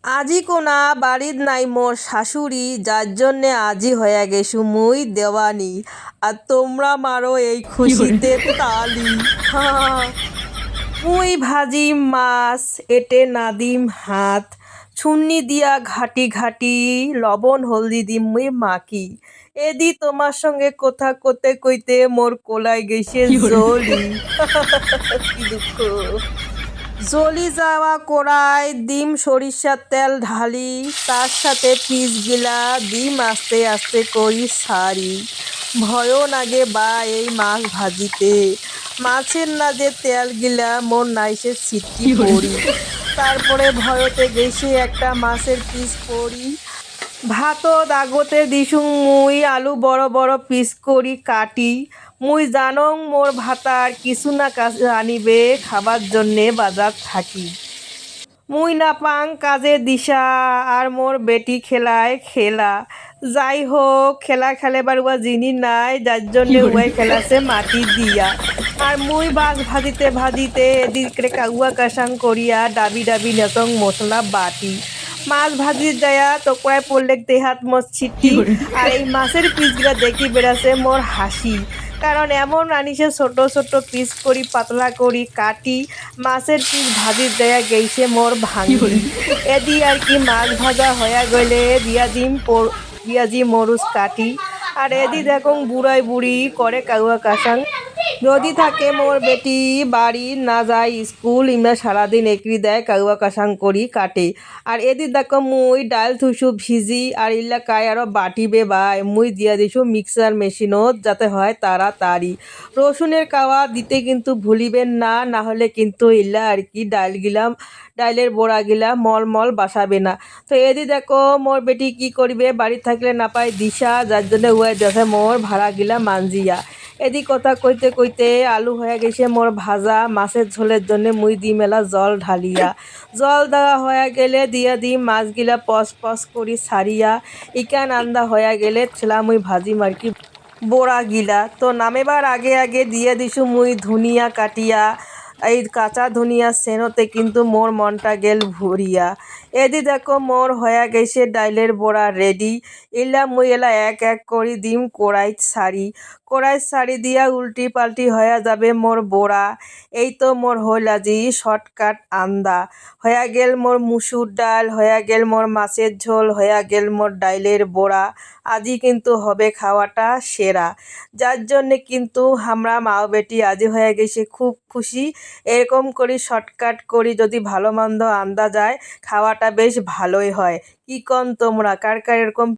আজি কোনা বাড়িত নাই মোর শাশুড়ি, যার জন্যে আজি হয়ে গেছু মুই দেওয়ানি। আর তোমরা মারো এই খুশিতে তালি। হা, মুই ভাজিম মাছ, এটে নাদিম হাত, ছুন্নি দিয়া ঘাটি ঘাটি, লবণ হলদি দিম মুই মাকি। এদি তোমার সঙ্গে কথা কইতে কইতে মোর কোলাই গেছে জলি। কি দুঃখ। জ্বলি যাওয়া কড়াই ডিম সরিষার তেল ঢালি, তার সাথে পিসগিলা ডিম আস্তে আস্তে করি সারি। ভয়ও নাগে বা এই মাছ ভাজিতে, মাছের না যে তেল গিলা মোর নাইসে ছিটকি পড়ি। তারপরে ভয়তে গেছি একটা মাছের পিস পড়ি। ভাতত আগতে দিছুং মুই আলু বড় বড় পিস করি কাটি। মুই জানং মোর ভাতার কিছু না কাজে আনিবে খাবার জন্যে বাজার থাকি। মুই না পাং কাজে দিশা, আর মোর বেটি খেলায় খেলা। যাই হোক, খেলা খেলেবার উয়া জিনিস নাই, যার জন্যে উয়াই খেলাছে মাটি দিয়া। আর মুই মাছ ভাজিতে ভাজিতে এদিকে কাউয়া কাসাং করিয়া ডাবি ডাবি নেতং মশলা বাটি। মাছ ভাজি যায়া তোকরায় পড়লে দেহাত মোর ছিটি। আর এই মাছের পিসগুলা দেখি বেড়াছে মোর হাসি, কারণ এমন আনিসে ছোট ছোট পিস করি পাতলা করি কাটি, মাছের পিস ভাজি দেয়া গেইছে মোর ভাঙ্গি। এদি আর কি মাছ ভাজা হয়ে গেলে দিয়া দিম পিঁয়াজি মরুচ কাটি। আর এদি দেখুন বুড়াই বুড়ি করে কাউয়া কাসাং। যদি থাকে মোর বেটি বাড়ি না যায় স্কুল, ইমরা সারাদিন একরি দেয় কাউয়া কাসাং করি কাটে। আর এদি দেখো মুই ডাল থুসু ভিজি, আর ইল্লা কায় আরো বাটিবে বাই মুই দিয়া দিছু মিক্সার মেশিনত, যাতে হয় তাড়াতাড়ি। রসুনের কাওয়া দিতে কিন্তু ভুলিবেন না, না হলে কিন্তু ইল্লা আর কি ডাইলের বড়া গিলা মলমল বাসাবে না। তো এদি দেখো মোর বেটি কি করিবে, বাড়ি থাকলে না পায় দিশা, যার জন্য উয়াই দেখে মোর ভাড়া গিলা মানজিয়া। এদি কথা কইতে কইতে আলু হয়ে গেছে মোর ভাজা। মাছের ঝোলের জন্য মুই দি মেলা জল ঢালিয়া। জল দেওয়া হয়ে গেলে দিয়া দিই মাছগিলা পস পস করি সারিয়া। ইকান আন্দা হয়ে গেলে ছেলা মুই ভাজি মার্কি বড়া গিলা। তো নামেবার আগে আগে দিয়ে দিছু মুই ধনিয়া কাটিয়া। এই কাঁচা ধনিয়া সেনতে কিন্তু মোর মনটা গেল ভরিয়া। এদি দেখো মোর হয়ে গেছে ডাইলের বড়া রেডি। মুই এলা এক এক করি দিম কড়াই সারি দিয়া উল্টি পাল্টি হয়ে যাবে মোর বড়া। এই তো মোর হইল আজি শর্টকাট আন্দা। হয়ে গেল মোর মুসুর ডাল, হয়ে গেল মোর মাছের ঝোল, হয়ে গেল মোর ডাইলের বড়া। আজি কিন্তু হবে খাওয়াটা সেরা, যার জন্যে কিন্তু আমরা মা বেটি আজি হয়ে গেছে খুব খুশি। এরকম করি শর্টকাট করি যদি ভালো মন্দ আন্দা যায়, খাওয়াটা বেশ ভালোই হয়। কি কন তোমরা, কার কার এরকম